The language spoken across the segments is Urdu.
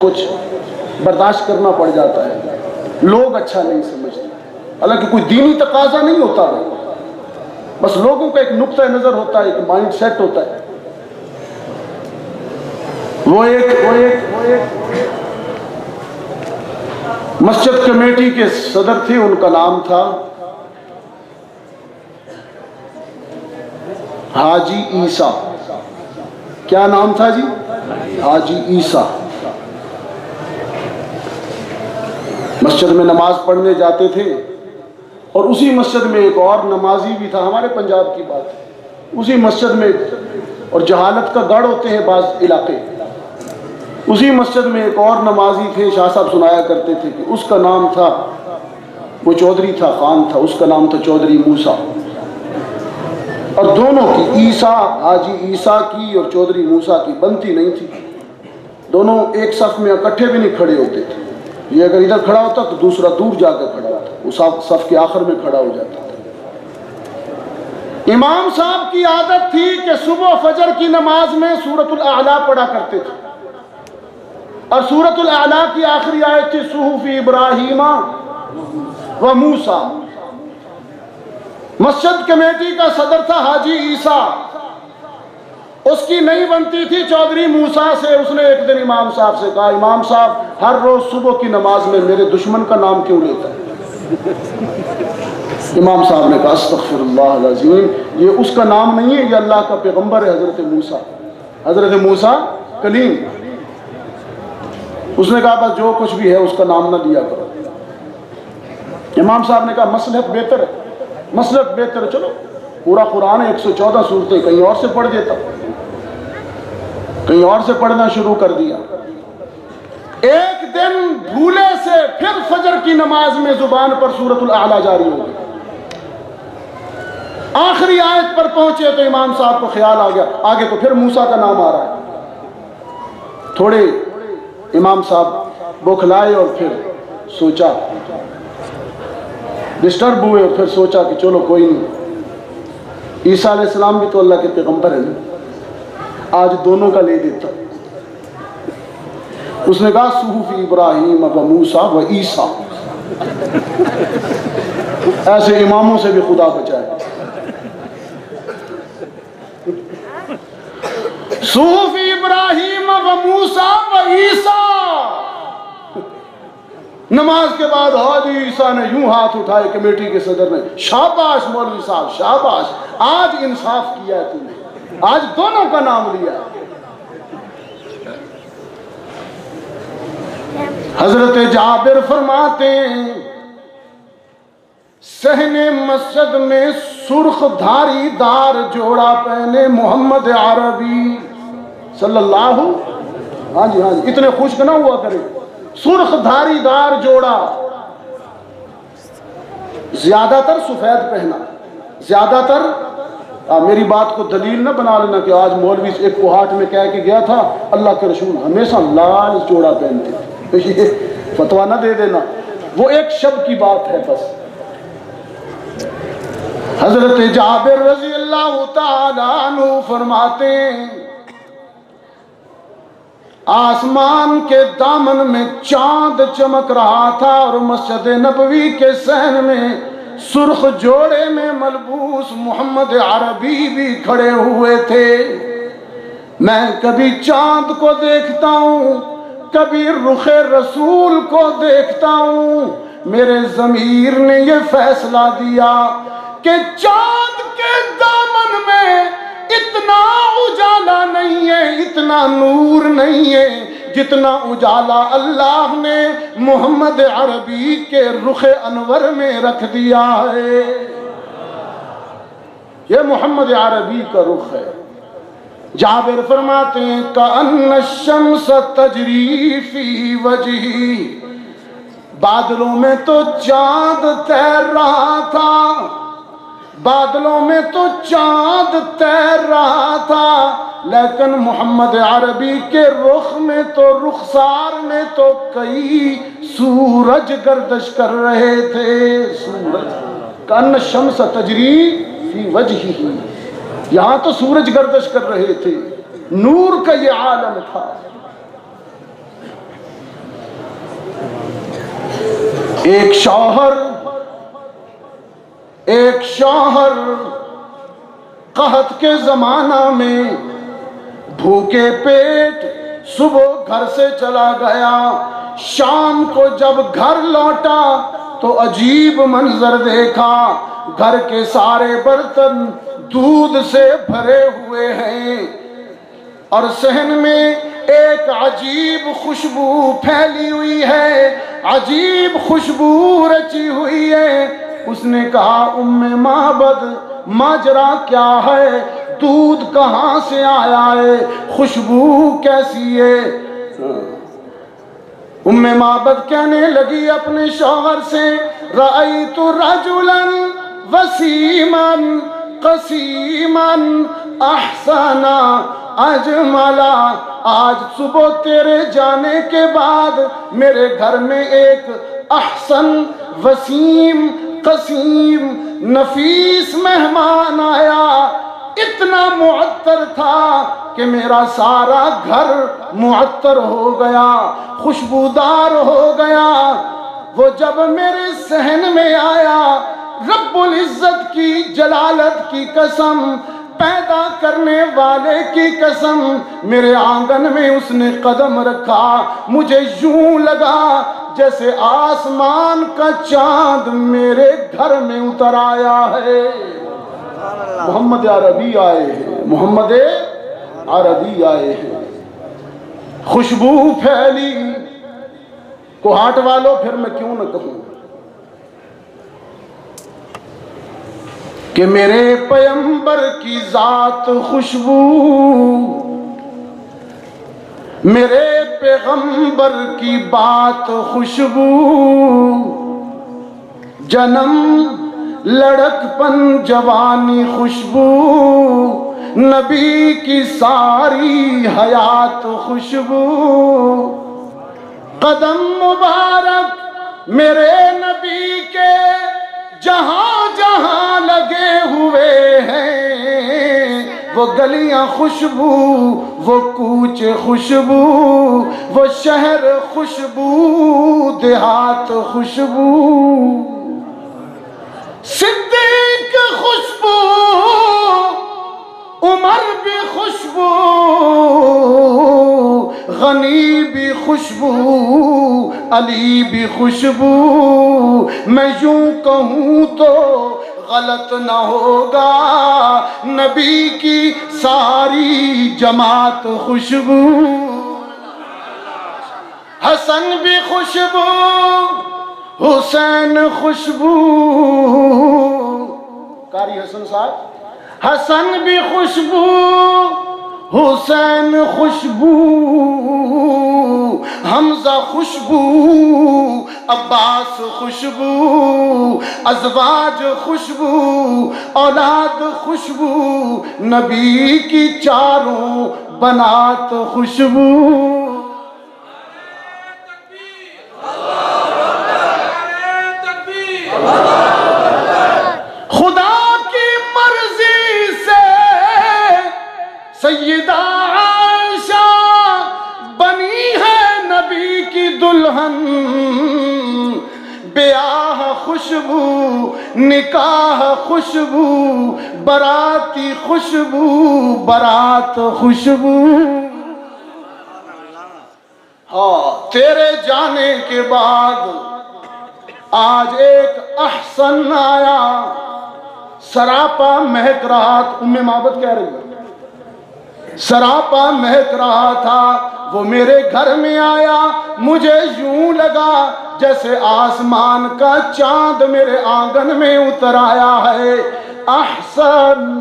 کچھ برداشت کرنا پڑ جاتا ہے، لوگ اچھا نہیں سمجھتے، حالانکہ کوئی دینی تقاضا نہیں ہوتا وہ، بس لوگوں کا ایک نقطہ نظر ہوتا ہے، ایک مائنڈ سیٹ ہوتا ہے۔ وہ ایک مسجد کمیٹی کے صدر تھے، ان کا نام تھا حاجی عیسیٰ۔ کیا نام تھا جی؟ حاجی عیسیٰ۔ مسجد میں نماز پڑھنے جاتے تھے، اور اسی مسجد میں ایک اور نمازی بھی تھا، ہمارے پنجاب کی بات ہے، اسی مسجد میں، اور جہالت کا گڑھ ہوتے ہیں بعض علاقے، اسی مسجد میں ایک اور نمازی تھے، شاہ صاحب سنایا کرتے تھے کہ اس کا نام تھا، وہ چودھری تھا، خان تھا، اس کا نام تھا چودھری موسیٰ۔ اور دونوں کی، عیسیٰ، حاجی عیسیٰ کی اور چودھری موسیٰ کی بنتی نہیں تھی، دونوں ایک صف میں اکٹھے بھی نہیں کھڑے ہوتے تھے، یہ اگر ادھر کھڑا ہوتا تو دوسرا دور جا کے کھڑا ہوتا، وہ صف کے آخر میں کھڑا ہو جاتا تھا۔ امام صاحب کی عادت تھی کہ صبح فجر کی نماز میں سورۃ الاعلیٰ پڑھا کرتے تھے، اور سورۃ الاعلیٰ کی آخری آیت تھی صحف ابراہیم و موسیٰ۔ مسجد کمیٹی کا صدر تھا حاجی عیسیٰ، اس کی نہیں بنتی تھی چودھری موسیٰ سے۔ اس نے ایک دن امام صاحب سے کہا، امام صاحب ہر روز صبح کی نماز میں میرے دشمن کا نام کیوں لیتا ہے؟ امام صاحب نے کہا استغفر اللہ العظیم، یہ اس کا نام نہیں ہے، یہ اللہ کا پیغمبر ہے حضرت موسیٰ، حضرت موسیٰ کلیم۔ اس نے کہا بس جو کچھ بھی ہے اس کا نام نہ لیا کرو۔ امام صاحب نے کہا مصلحت بہتر ہے، مصلحت بہتر ہے، چلو پورا قرآن 114 سورتیں کہیں اور سے پڑھ دیتا، کہیں اور سے پڑھنا شروع کر دیا۔ ایک دن بھولے سے پھر فجر کی نماز میں زبان پر سورۃ الاعلیٰ جاری ہو گئی، آخری آیت پر پہنچے تو امام صاحب کو خیال آ گیا آگے تو پھر موسیٰ کا نام آ رہا ہے۔ تھوڑے امام صاحب بوکھلائے اور پھر سوچا، ڈسٹرب ہوئے اور پھر سوچا کہ چلو کوئی نہیں، عیسیٰ علیہ السلام بھی تو اللہ کے پیغمبر ہیں، آج دونوں کا لے دیتا۔ اس نے کہا صحف ابراہیم و موسیٰ و عیسیٰ، ایسے اماموں سے بھی خدا بچائے۔ صحف ابراہیم و موسیٰ و عیسیٰ۔ نماز کے بعد حاجی عیسیٰ نے یوں ہاتھ اٹھائے، کمیٹی کے صدر نے، شاباش مولوی صاحب شاباش، آج انصاف کیا ہے تم نے، آج دونوں کا نام لیا۔ حضرت جابر فرماتے ہیں صحن مسجد میں سرخ دھاری دار جوڑا پہنے محمد عربی صلی اللہ، ہاں جی اتنے خوش نہ ہوا کرے، سرخ دھاری دار جوڑا، زیادہ تر سفید پہنا، زیادہ تر، میری بات کو دلیل نہ بنا لینا کہ آج مولوی ایک کوہاٹ میں کہہ کے گیا تھا اللہ کے رسول ہمیشہ لال جوڑا پہنتے تھے، یہ فتویٰ نہ دے دینا، وہ ایک شب کی بات ہے بس۔ حضرت جابر رضی اللہ تعالیٰ عنہ فرماتے ہیں آسمان کے دامن میں چاند چمک رہا تھا، اور مسجد نبوی کے صحن میں سرخ جوڑے میں ملبوس محمد عربی بھی کھڑے ہوئے تھے۔ میں کبھی چاند کو دیکھتا ہوں، کبھی رخ رسول کو دیکھتا ہوں، میرے ضمیر نے یہ فیصلہ دیا کہ چاند کے دامن میں اتنا اجالا نہیں ہے، اتنا نور نہیں ہے، جتنا اجالا اللہ نے محمد عربی کے رخ انور میں رکھ دیا ہے۔ یہ محمد عربی کا رخ ہے۔ جابر فرماتے ہیں کأن الشمس تجری فی وجہی، بادلوں میں تو چاند تیر رہا تھا، بادلوں میں تو چاند تیر رہا تھا، لیکن محمد عربی کے رخ میں تو، رخسار میں تو کئی سورج گردش کر رہے تھے۔ سورج کأن الشمس تجری فی وجہہ، یہاں تو سورج گردش کر رہے تھے، نور کا یہ عالم تھا۔ ایک شوہر قحط کے زمانہ میں بھوکے پیٹ صبح گھر سے چلا گیا، شام کو جب گھر لوٹا تو عجیب منظر دیکھا، گھر کے سارے برتن دودھ سے بھرے ہوئے ہیں اور صحن میں ایک عجیب خوشبو پھیلی ہوئی ہے، عجیب خوشبو رچی ہوئی ہے۔ اس نے کہا ام معبد ماجرا کیا ہے، دودھ کہاں سے آیا ہے، خوشبو کیسی ہے؟ ام معبد کہنے لگی اپنے شوہر سے، رأیت رجلا وسیما قسیما احسن اجملا، آج صبح تیرے جانے کے بعد میرے گھر میں ایک احسن وسیم قسیم نفیس مہمان آیا، اتنا معطر تھا کہ میرا سارا گھر معطر ہو گیا، خوشبودار ہو گیا۔ وہ جب میرے صحن میں آیا، رب العزت کی جلالت کی قسم، پیدا کرنے والے کی قسم، میرے آنگن میں اس نے قدم رکھا، مجھے یوں لگا جیسے آسمان کا چاند میرے گھر میں اتر آیا ہے۔ محمد عربی آئے ہیں، محمد عربی آئے ہیں، خوشبو پھیلی۔ کوہاٹ والوں پھر میں کیوں نہ کہوں کہ میرے پیغمبر کی ذات خوشبو، میرے پیغمبر کی بات خوشبو، جنم لڑک پن جوانی خوشبو، نبی کی ساری حیات خوشبو، قدم مبارک میرے نبی کے جہاں جہاں لگے ہوئے ہیں، وہ گلیاں خوشبو، وہ کوچے خوشبو، وہ شہر خوشبو، دیہات خوشبو، صدیق خوشبو، عمر بھی خوشبو، غنی بھی خوشبو، علی بھی خوشبو، میں یوں کہوں تو غلط نہ ہوگا، نبی کی ساری جماعت خوشبو، حسن بھی خوشبو، حسین خوشبو، قاری حسن صاحب، حسن بھی خوشبو، حسین خوشبو، حمزہ خوشبو، عباس خوشبو، ازواج خوشبو، اولاد خوشبو، نبی کی چاروں بنات خوشبو۔ خدا کی مرضی سے سیدہ عائشہ بنی ہے نبی کی دلہن، بیاہ خوشبو، نکاح خوشبو، براتی خوشبو، برات خوشبو۔ ہاں، تیرے جانے کے بعد آج ایک احسن آیا، سراپا مہک رہا تھا، ام معبد کہہ رہی ہے، سراپا مہک رہا تھا، وہ میرے گھر میں آیا، مجھے یوں لگا جیسے آسمان کا چاند میرے آنگن میں اتر آیا ہے، احسن۔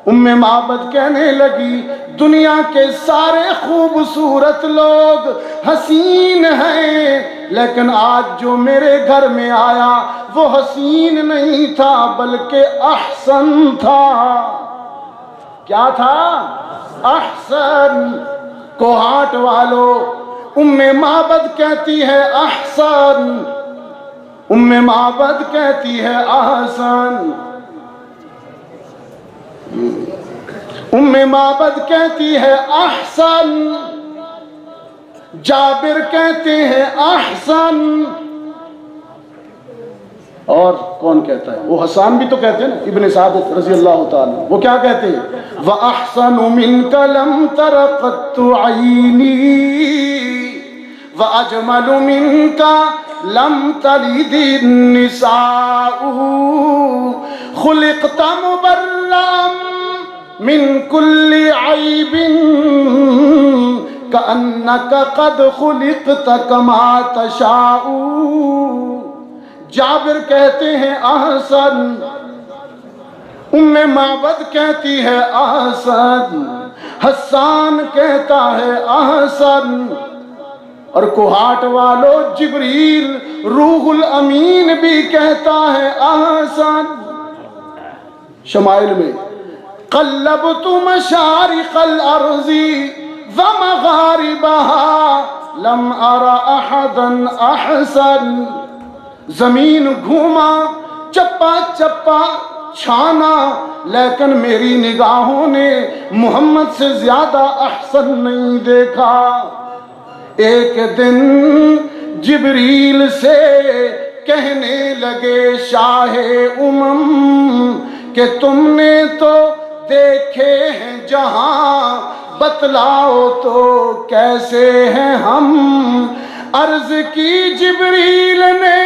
ام معبد کہنے لگی دنیا کے سارے خوبصورت لوگ حسین ہیں، لیکن آج جو میرے گھر میں آیا وہ حسین نہیں تھا بلکہ احسن تھا۔ کیا تھا؟ احسن۔ کوہاٹ والو، ام معبد کہتی ہے احسن، ام معبد کہتی ہے احسن، ام معبد کہتی ہے احسن، جابر کہتے ہیں احسن، اور کون کہتا ہے؟ وہ حسان بھی تو کہتے ہیں نا، ابن ثابت رضی اللہ تعالیٰ، وہ کیا کہتے ہیں؟ وَأَحْسَنُ مِنْكَ لَمْ تَرَ قَطُّ عَيْنِي وَأَجْمَلُ مِنْكَ لَمْ تَلِدِ النِّسَاءُ خُلِقْتَ مُبَرَّأً مِنْ كُلِّ عَيْبٍ كَأَنَّكَ قَدْ خُلِقْتَ كَمَا تَشَاءُ۔ جابر کہتے ہیں احسن، ام معبد کہتی ہے احسن، حسان کہتا ہے احسن، اور کوہاٹ والو جبریل روح الامین بھی کہتا ہے احسن۔ شمائل میں قلبت مشارق الارض ومغاربها لم ارى احدا احسن۔ زمین گھوما، چپا چپا چھانا، لیکن میری نگاہوں نے محمد سے زیادہ احسن نہیں دیکھا۔ ایک دن جبریل سے کہنے لگے شاہ کہ تم نے تو دیکھے ہیں جہاں، بتلاؤ تو کیسے ہیں ہم۔ عرض کی جبریل نے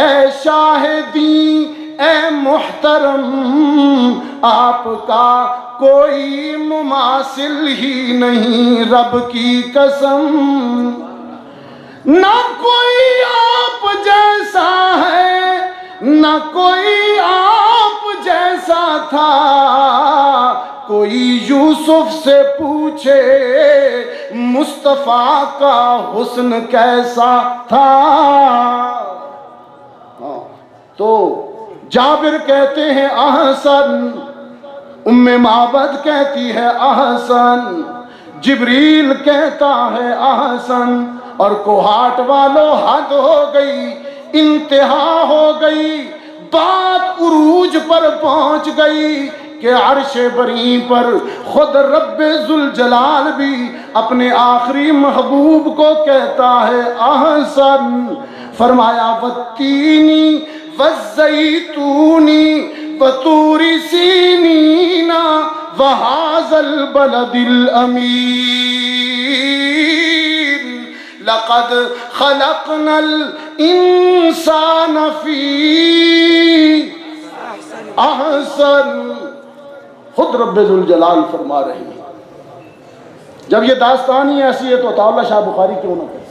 اے شاہدین اے محترم، آپ کا کوئی مماثل ہی نہیں، رب کی قسم، نہ کوئی آپ جیسا ہے، نہ کوئی آپ جیسا تھا۔ کوئی یوسف سے پوچھے مصطفیٰ کا حسن کیسا تھا۔ تو جابر کہتے ہیں احسن، ام معبد کہتی ہے احسن، جبریل کہتا ہے احسن، اور کوہاٹ والو حد ہو گئی، انتہا ہو گئی، بات عروج پر پہنچ گئی کہ عرش بری پر خود رب ذوالجلال بھی اپنے آخری محبوب کو کہتا ہے احسن۔ فرمایا والتینی والزیتونی وطور سینین وہذا البلد الامین لقد خلقنا الانسان فی احسن۔ خود رب ذوالجلال فرما رہے ہیں۔ جب یہ داستان ہی ایسی ہے تو عطا اللہ شاہ بخاری کیوں نہ کرے؟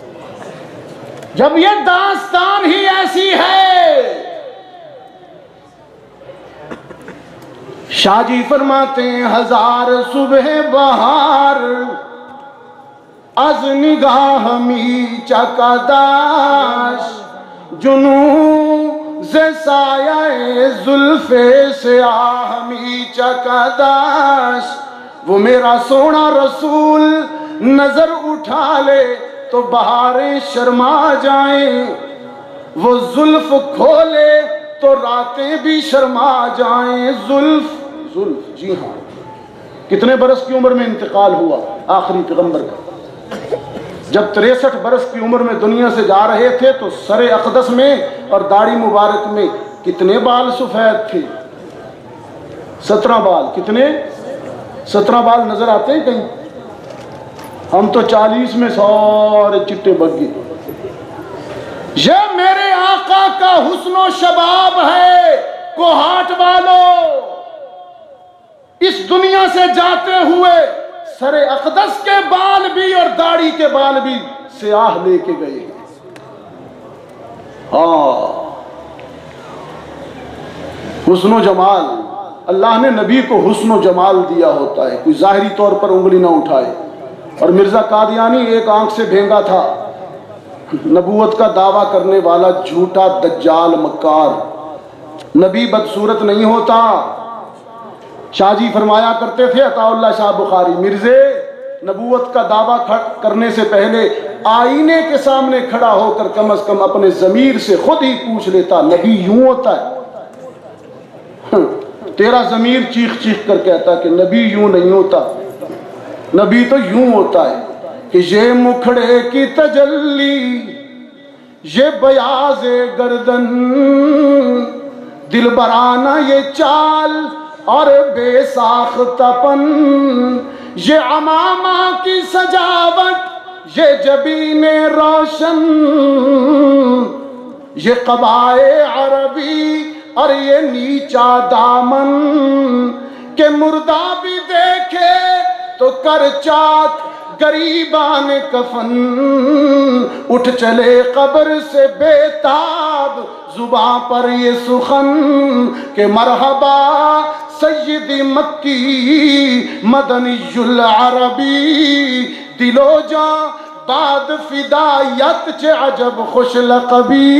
جب یہ داستان ہی ایسی ہے، شاہ جی فرماتے ہیں ہزار صبح بہار از نگاہ می چکداش، جنوں ز سایہ زلف سیاہ می چکداش۔ وہ میرا سونا رسول نظر اٹھا لے تو بہاریں شرما جائیں، وہ زلف کھولے تو راتیں بھی شرما جائیں۔ زلف جی ہاں، کتنے برس کی عمر میں انتقال ہوا آخری پیغمبر کا؟ جب 63 برس کی عمر میں دنیا سے جا رہے تھے تو سر اقدس میں اور داڑھی مبارک میں کتنے بال سفید تھے؟ 17 بال۔ کتنے؟ 17 بال نظر آتے ہیں کہیں؟ ہم تو 40 میں سارے چٹے بگ گئے۔ یہ میرے آقا کا حسن و شباب ہے۔ کوہاٹ والوں، اس دنیا سے جاتے ہوئے سر اقدس کے بال بھی اور داڑھی کے بال بھی سیاہ لے کے گئے ہیں۔ حسن و جمال، اللہ نے نبی کو حسن و جمال دیا ہوتا ہے، کوئی ظاہری طور پر انگلی نہ اٹھائے۔ اور مرزا قادیانی ایک آنکھ سے بھینگا تھا، نبوت کا دعویٰ کرنے والا جھوٹا دجال مکار۔ نبی بدصورت نہیں ہوتا۔ شاہ جی فرمایا کرتے تھے عطا اللہ شاہ بخاری، مرزے نبوت کا دعویٰ کرنے سے پہلے آئینے کے سامنے کھڑا ہو کر کم از کم اپنے ضمیر سے خود ہی پوچھ لیتا نبی یوں ہوتا ہے؟ تیرا ضمیر چیخ چیخ کر کہتا کہ نبی یوں نہیں ہوتا، نبی تو یوں ہوتا ہے کہ یہ مکھڑے کی تجلی، یہ بیاض گردن، دلبرانہ یہ چال اور بے ساختہ پن، یہ عمامہ کی سجاوٹ، یہ جبین روشن، یہ قبائے عربی اور یہ نیچا دامن، کہ مردہ بھی دیکھے تو کر چاک گریبان کفن، اٹھ چلے قبر سے بے تاب زباں پر یہ سخن، کہ مرحبا سیدی مکی مدنی العربی، دل و جاں بعد فدایت چے عجب خوش لقبی۔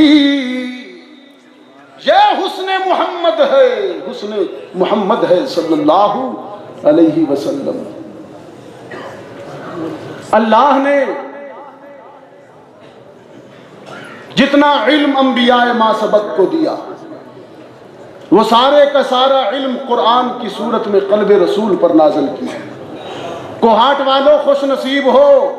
یہ حسن محمد ہے، حسن محمد ہے صلی اللہ علیہ وسلم۔ اللہ نے جتنا علم انبیاء ما سبق کو دیا، وہ سارے کا سارا علم قرآن کی صورت میں قلب رسول پر نازل کیا۔ کوہاٹ والوں خوش نصیب ہو،